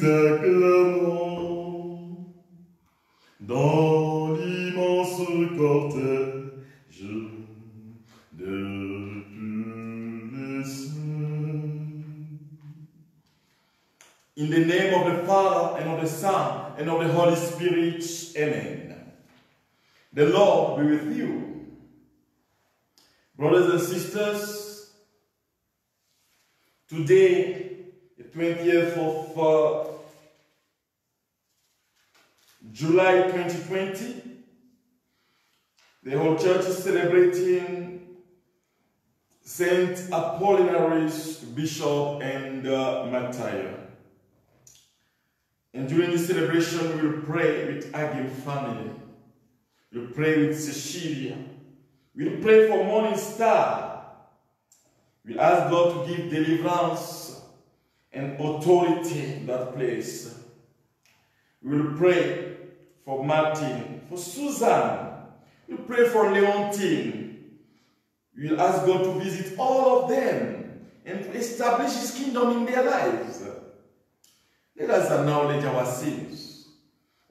acclamons dans l'immense cortège de tous les saints. In the name of the Father, and of the Son, and of the Holy Spirit, Amen. The Lord be with you. Brothers and sisters, today, the 20th of July 2020, the whole church is celebrating Saint Apollinaris, Bishop and Martyr. And during this celebration, we will pray with Agim family. We'll pray with Cecilia. We'll pray for Morning Star. We'll ask God to give deliverance and authority in that place. We will pray for Martin, for Susan. We'll pray for Leontine. We'll ask God to visit all of them and to establish His kingdom in their lives. Let us acknowledge our sins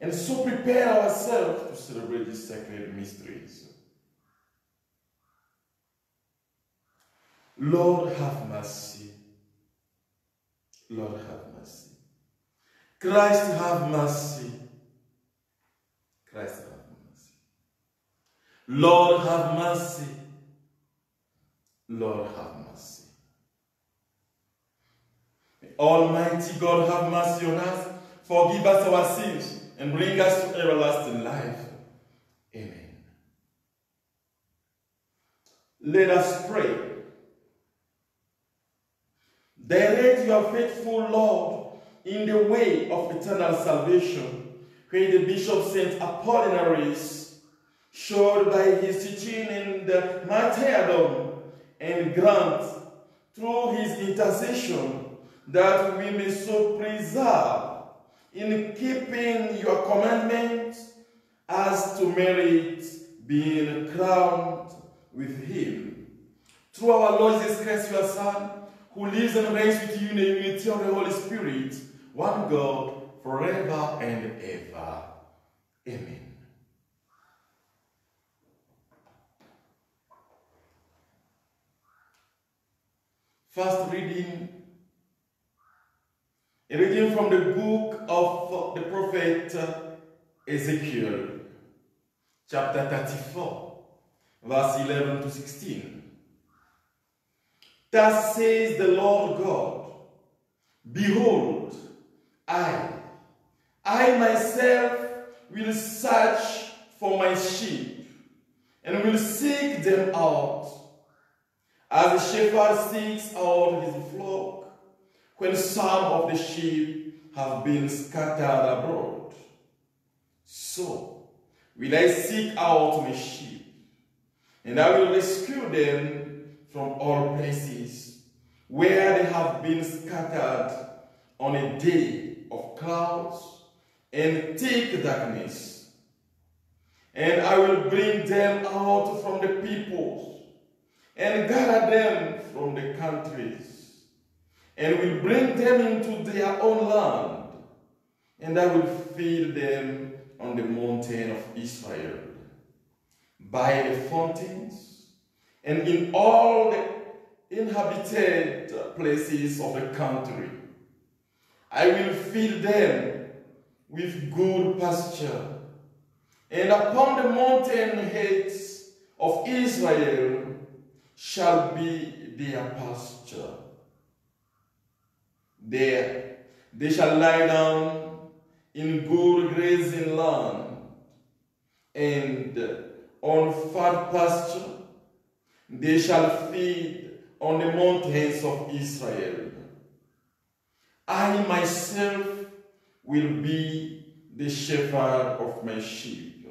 and so prepare ourselves to celebrate these sacred mysteries. Lord, have mercy. Lord, have mercy. Christ, have mercy. Christ, have mercy. Lord, have mercy. Lord, have mercy. May Almighty God have mercy on us, forgive us our sins, and bring us to everlasting life. Amen. Let us pray. Direct your faithful Lord in the way of eternal salvation, where the Bishop Saint Apollinaris showed by his teaching in the martyrdom, and grant through his intercession that we may so preserve in keeping your commandments as to merit being crowned with him. Through our Lord Jesus Christ, your Son, who lives and reigns with you in the unity of the Holy Spirit, one God, forever and ever. Amen. First reading, a reading from the book of the prophet Ezekiel, chapter 34, verse 11 to 16. Thus says the Lord God, behold, I myself will search for my sheep, and will seek them out, as a shepherd seeks out his flock, when some of the sheep have been scattered abroad. So will I seek out my sheep, and I will rescue them from all places where they have been scattered on a day of clouds and thick darkness. And I will bring them out from the peoples and gather them from the countries, and will bring them into their own land, and I will feed them on the mountain of Israel, by the fountains, and in all the inhabited places of the country. I will feed them with good pasture, and upon the mountain heights of Israel shall be their pasture. There they shall lie down in good grazing land, and on fat pasture they shall feed on the mountains of Israel. I myself will be the shepherd of my sheep,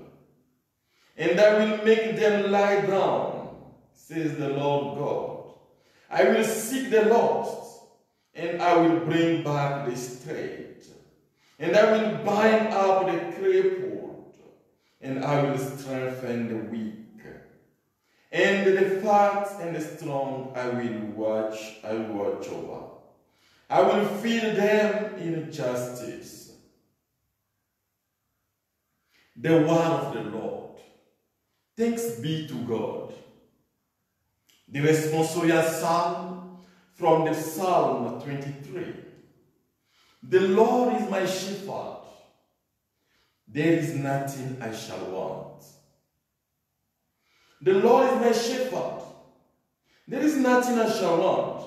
and I will make them lie down, says the Lord God. I will seek the lost, and I will bring back the strayed, and I will bind up the crippled, and I will strengthen the weak. And the fat and the strong I will watch over. I will feed them in in justice. The word of the Lord. Thanks be to God. The responsorial psalm from the Psalm 23. The Lord is my shepherd. There is nothing I shall want. The Lord is my shepherd. There is nothing I shall want.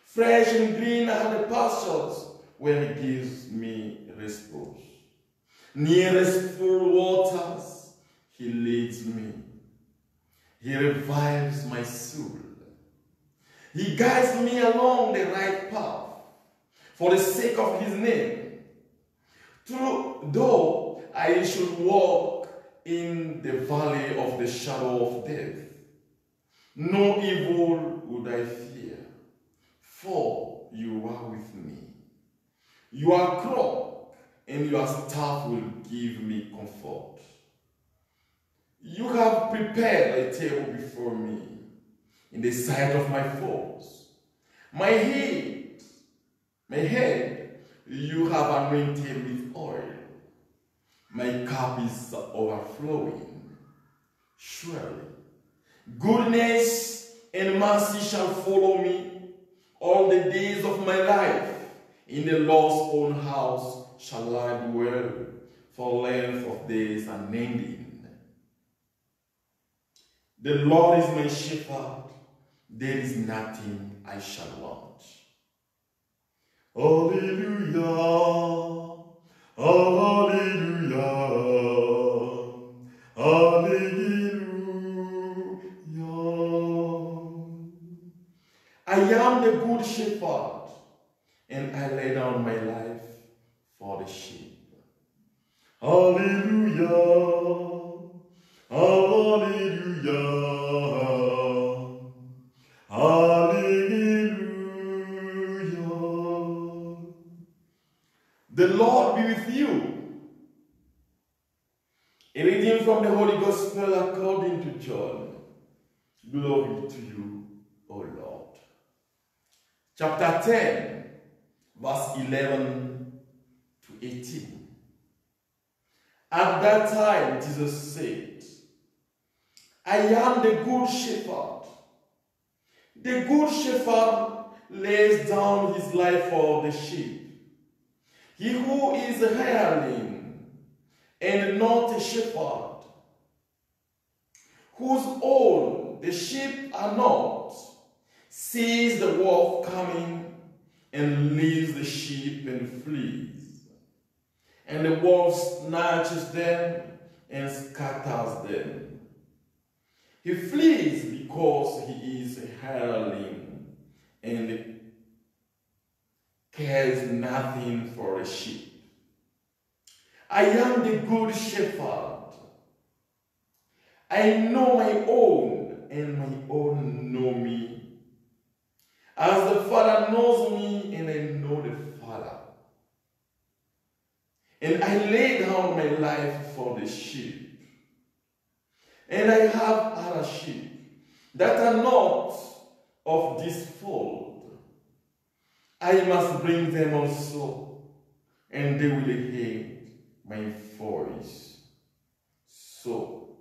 Fresh and green are the pastures where he gives me repose. Nearest full waters he leads me. He revives my soul. He guides me along the right path for the sake of his name. Though I should walk in the valley of the shadow of death, no evil would I fear, for you are with me. Your crop and your staff will give me comfort. You have prepared a table before me in the sight of my foes. My head, you have anointed with oil. My cup is overflowing. Surely, goodness and mercy shall follow me all the days of my life. In the Lord's own house shall I dwell for length of days unending. The Lord is my shepherd. There is nothing I shall want. Hallelujah. Hallelujah. Hallelujah. I am the good shepherd, and I lay down my life for the sheep. Hallelujah. Hallelujah. Hallelujah. The Lord be with you. A reading from the Holy Gospel according to John. Glory to you, O Lord. Chapter 10, verse 11 to 18. At that time, Jesus said, I am the good shepherd. The good shepherd lays down his life for the sheep. He who is a hireling and not a shepherd, whose own the sheep are not, sees the wolf coming and leaves the sheep and flees. And the wolf snatches them and scatters them. He flees because he is a hireling and cares nothing for the sheep. I am the good shepherd. I know my own, and my own know me. As the Father knows me, and I know the Father. And I lay down my life for the sheep. And I have other sheep that are not of this fold. I must bring them also, and they will hear my voice. So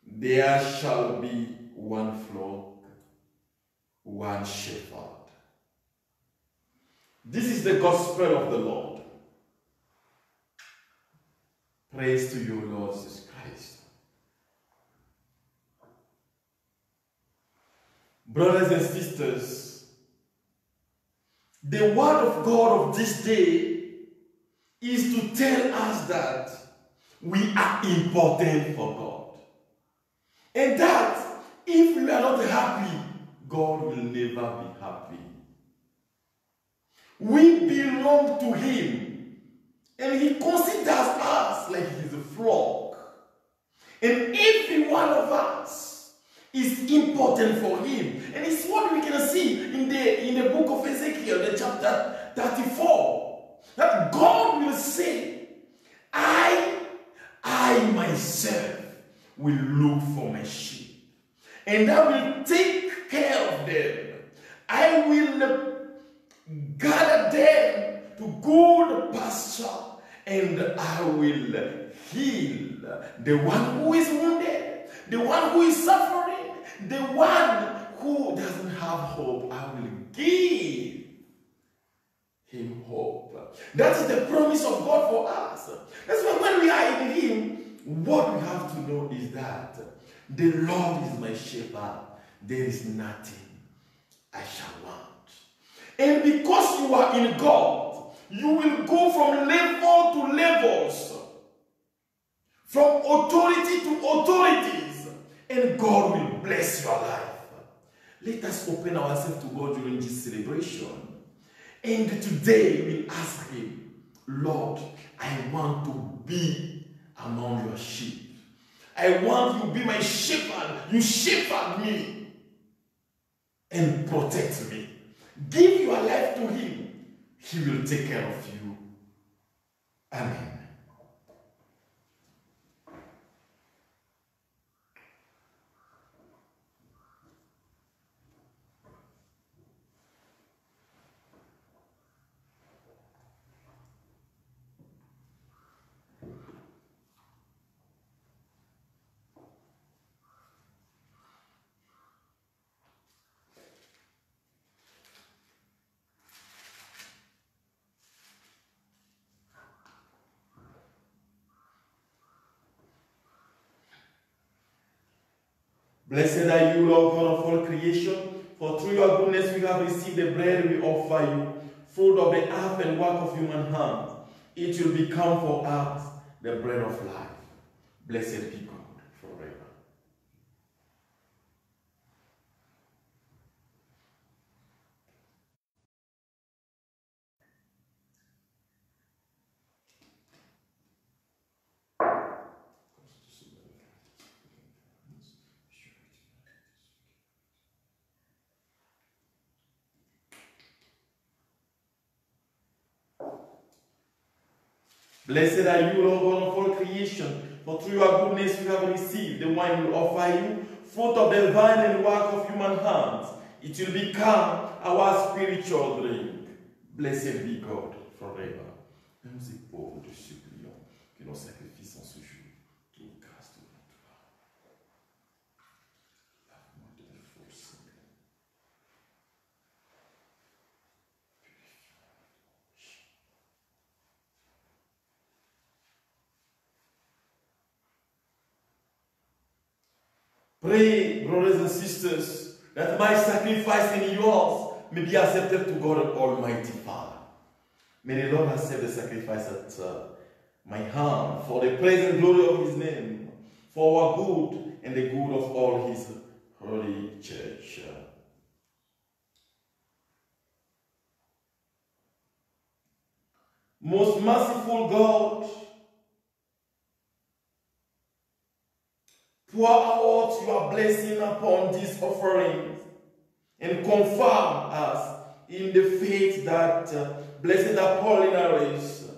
there shall be one flock, one shepherd. This is the gospel of the Lord. Praise to you, Lord Jesus Christ. Brothers and sisters, the word of God of this day is to tell us that we are important for God. And that if we are not happy, God will never be happy. We belong to Him, and He considers us like His flock. And every one of us is important for Him. And it's what we can see in the book of Ezekiel, the chapter 34. That God will say, I myself will look for my sheep. And I will take care of them. I will gather them to good pasture, and I will heal the one who is wounded, the one who is suffering, the one who doesn't have hope. I will give him hope. That is the promise of God for us. That's why when we are in him, what we have to know is that the Lord is my shepherd. There is nothing I shall want. And because you are in God, you will go from level to levels, from authority to authorities, and God will bless your life. Let us open ourselves to God during this celebration. And today we ask him, Lord, I want to be among your sheep. I want you to be my shepherd. You shepherd me and protect me. Give your life to him. He will take care of you. Amen. Blessed are you, Lord God of all creation, for through your goodness we have received the bread we offer you, fruit of the earth and work of human hands. It will become for us the bread of life. Blessed be God forever. Blessed are you, Lord God of all creation, for through your goodness we have received the wine we offer you, fruit of the vine and work of human hands. It will become our spiritual drink. Blessed be God forever. Nous et pauvres te supplions que nos sacrifices en ce jour trouvent grâce devant toi. Lave-moi de mes fautes, Seigneur. Pray, brothers and sisters, that my sacrifice and yours may be accepted to God Almighty Father. May the Lord accept the sacrifice at my hand for the praise and glory of his name, for our good and the good of all his holy church. Most merciful God, pour out your blessing upon these offerings and confirm us in the faith that Blessed Apollinaris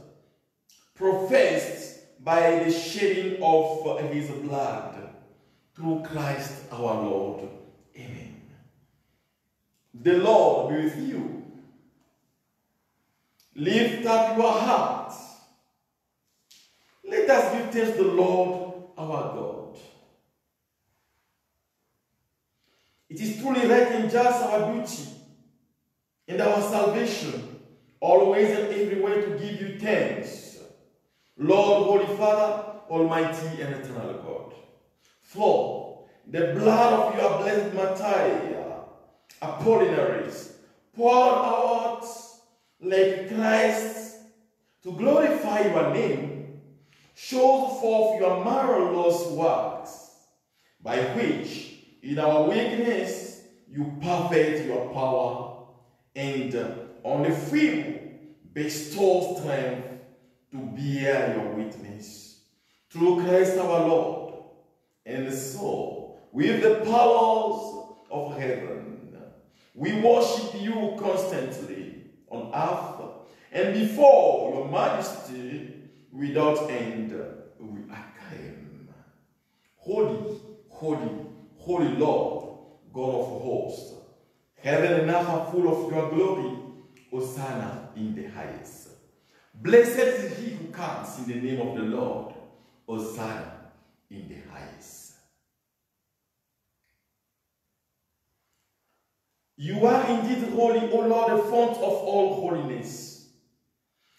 professed by the shedding of his blood through Christ our Lord. Amen. The Lord be with you. Lift up your hearts. Let us give thanks to the Lord our God. It is truly right and just our duty and our salvation, always and everywhere to give you thanks, Lord, Holy Father, Almighty and Eternal God. For the blood of your blessed martyr, Apollinaris, poured out like Christ to glorify your name, shows forth your marvelous works, by which in our weakness you perfect your power, and on the feeble bestow strength to bear your witness. Through Christ our Lord. And so, with the powers of heaven, we worship you constantly on earth, and before your majesty without end we acclaim. Holy, holy, holy Lord, God of hosts, heaven and earth are full of your glory. Hosanna in the highest. Blessed is he who comes in the name of the Lord. Hosanna in the highest. You are indeed holy, O Lord, the fount of all holiness.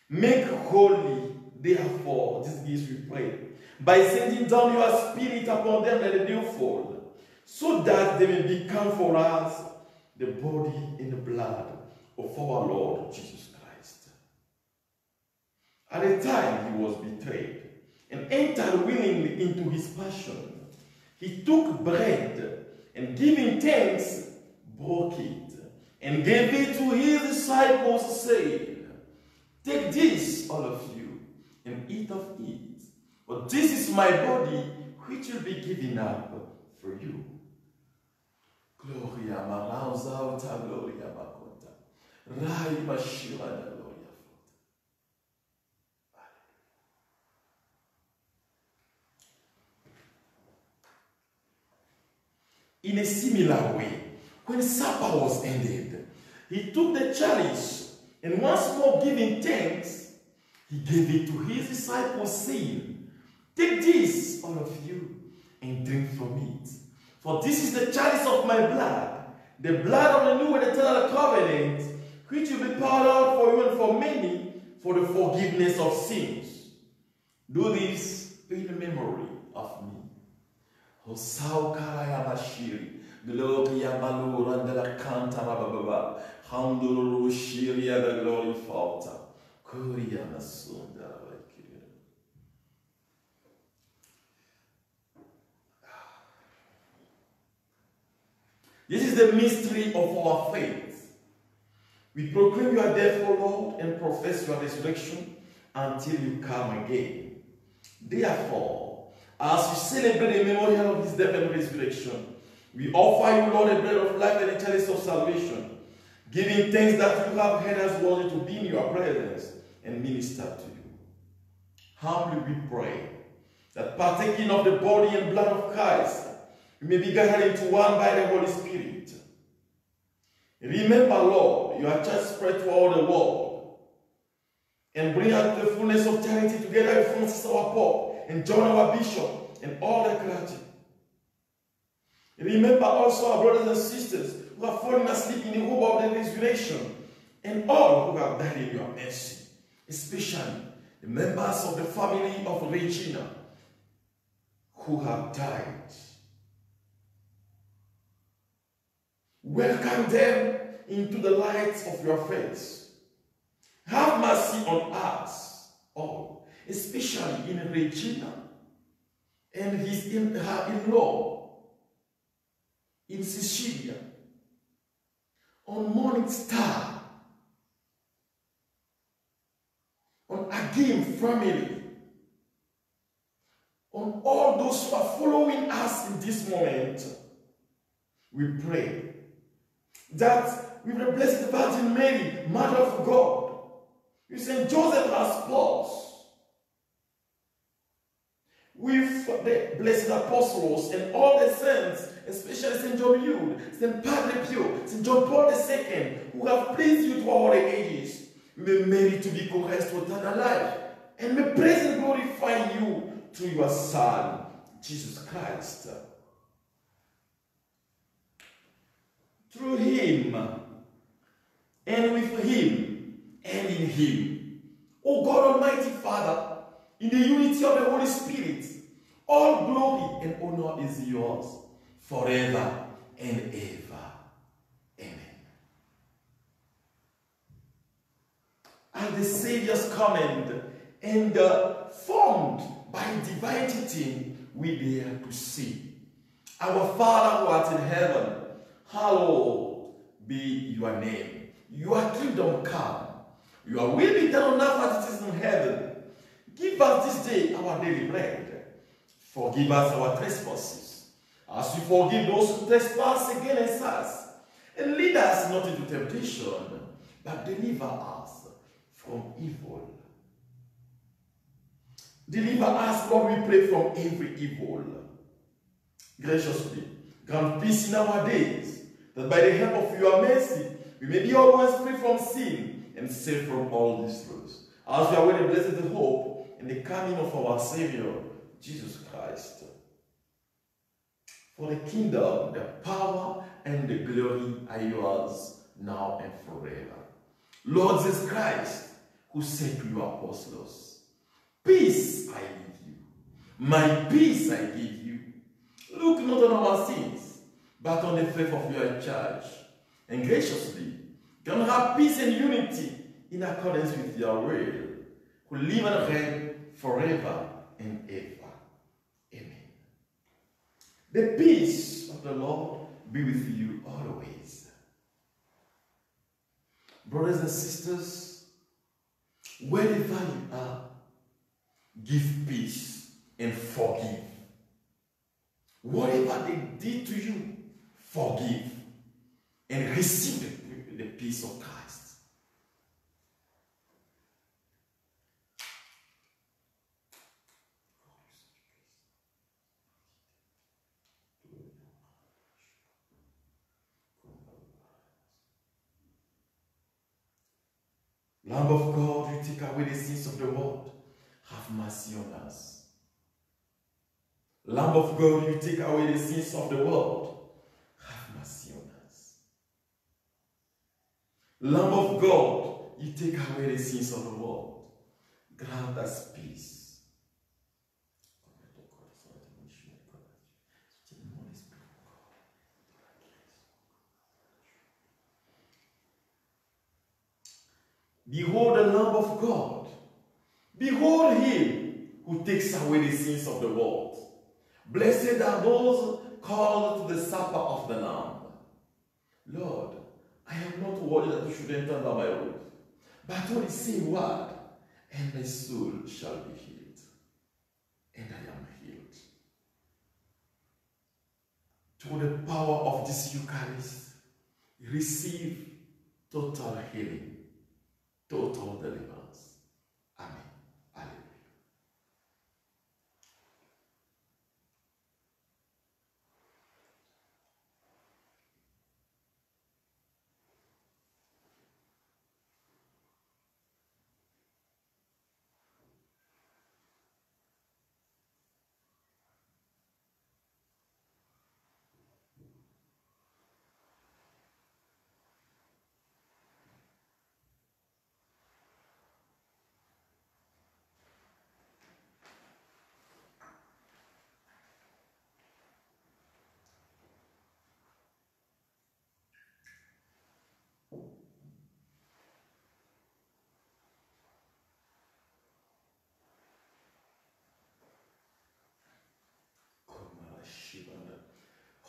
Make holy, therefore, these gifts we pray, by sending down your Spirit upon them at the dewfall, so that they may become for us the body and the blood of our Lord Jesus Christ. At the time he was betrayed and entered willingly into his passion, he took bread and giving thanks, broke it, and gave it to his disciples, saying, "Take this, all of you, and eat of it, for this is my body, which will be given up for you." Gloria Marauza Uta Gloria Makonta. Rai Mashira da Gloria Fota. In a similar way, when supper was ended, he took the chalice and once more giving thanks, he gave it to his disciples, saying, "Take this, all of you, and drink from it. For this is the chalice of my blood, the blood of the new and eternal covenant, which will be poured out for you and for many for the forgiveness of sins. Do this in memory of me." Hosau karaya bashiri, gloria malura de la canta bababa, handuru shiria the glory falta, kuria masunda. This is the mystery of our faith. We proclaim your death, O Lord, and profess your resurrection until you come again. Therefore, as we celebrate the memorial of his death and resurrection, we offer you, Lord, the bread of life and the chalice of salvation, giving thanks that you have had us worthy to be in your presence and minister to you. Humbly we pray that partaking of the body and blood of Christ, we may be gathered into one by the Holy Spirit. Remember, Lord, your church spread to all the world, and bring out the fullness of charity together with Francis our Pope, and John our Bishop, and all the clergy. Remember also our brothers and sisters who have fallen asleep in the hope of the resurrection, and all who have died in your mercy, especially the members of the family of Regina who have died. Welcome them into the light of your face. Have mercy on us all, especially in Regina and her in-law in Sicilia, on Morning Star, on Agim family, on all those who are following us in this moment. We pray that with the Blessed Virgin Mary, Mother of God, with St. Joseph as spouse, with the blessed apostles and all the saints, especially St. John Eude, St. Padre Pio, St. John Paul II, who have pleased you to all the ages, we may merit to be co-heirs to eternal life, and may praise and glorify you through your Son, Jesus Christ. Through him, and with him, and in him, O God Almighty Father, in the unity of the Holy Spirit, all glory and honor is yours, forever and ever. Amen. At the Savior's command, and formed by divine teaching, we dare to see. Our Father who art in heaven, hallowed be your name. Your kingdom come. Your will be done on earth as it is in heaven. Give us this day our daily bread. Forgive us our trespasses, as we forgive those who trespass against us. And lead us not into temptation, but deliver us from evil. Deliver us, Lord, we pray, from every evil. Graciously grant peace in our days, that by the help of your mercy, we may be always free from sin and safe from all distress. as we await the blessed hope in the coming of our Savior, Jesus Christ. For the kingdom, the power, and the glory are yours now and forever. Lord Jesus Christ, who said to your apostles, peace I give you, my peace I give you. Look not on our sins, but on the faith of your church, and graciously can have peace and unity in accordance with your will, who live and reign forever and ever. Amen. The peace of the Lord be with you always. Brothers and sisters, wherever you are, give peace and forgive. Whatever they did to you, forgive and receive the peace of Christ. Lamb of God, you take away the sins of the world. Have mercy on us. Lamb of God, you take away the sins of the world. Have mercy on us. Lamb of God, you take away the sins of the world. Grant us peace. Behold the Lamb of God. Behold him who takes away the sins of the world. Blessed are those called to the supper of the Lamb. Lord, I am not worthy that you should enter under my roof, but only say a word, and my soul shall be healed. And I am healed. Through the power of this Eucharist, receive total healing, total deliverance. Amen.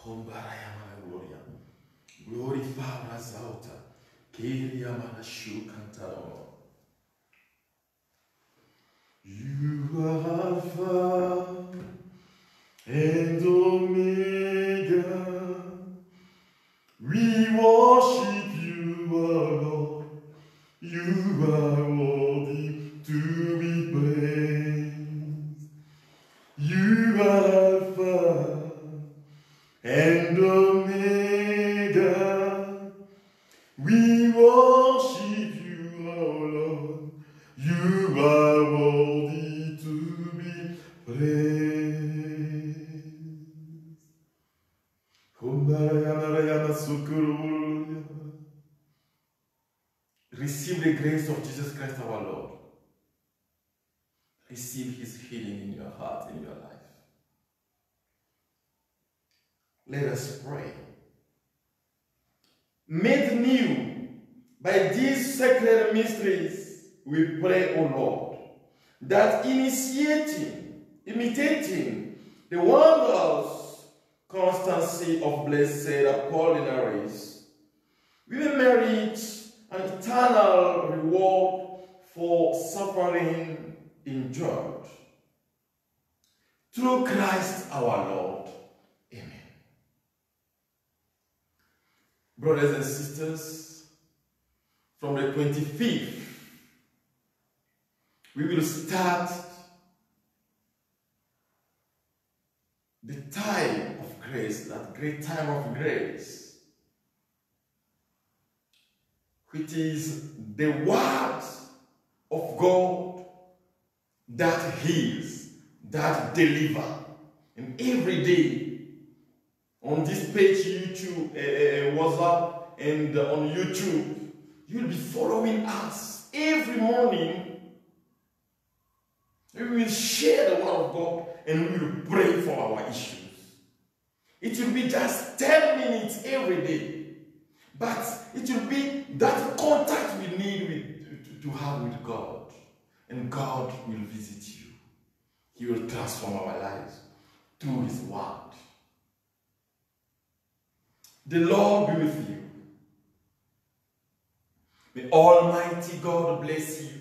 Alleluia. Glory Father Zauta, Kiria Manashu Cantaro. You are Alpha and Omega. We worship you, our Lord. You are worthy to be praised. You are Alpha and Omega. We worship you, our Lord. You are worthy to be praised. Receive the grace of Jesus Christ our Lord. Receive his healing in your heart, in your life. Let us pray. Made new by these sacred mysteries, we pray, O Lord, that imitating the wondrous constancy of blessed Apollinaris, we will merit an eternal reward for suffering endured. Through Christ our Lord. Amen. Brothers and sisters, from the 25th, we will start the time of grace, that great time of grace, which is the words of God that heals, that delivers. And every day on this page, YouTube, WhatsApp, and on YouTube, you'll be following us every morning. We will share the word of God and we will pray for our issues. It will be just 10 minutes every day. But it will be that contact we need to have with God. And God will visit you. He will transform our lives through His word. The Lord be with you. May Almighty God bless you,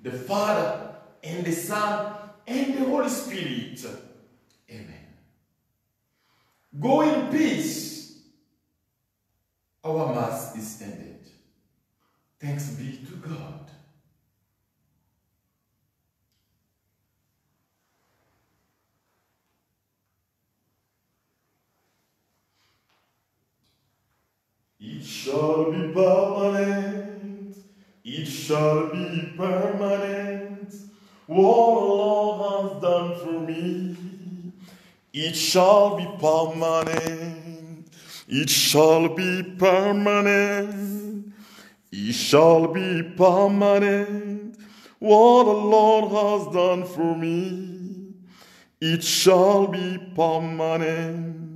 the Father and the Son and the Holy Spirit. Amen. Go in peace. Our Mass is ended. Thanks be to God. It shall be permanent. It shall be permanent. What the Lord has done for me. It shall be permanent. It shall be permanent. It shall be permanent. What the Lord has done for me. It shall be permanent.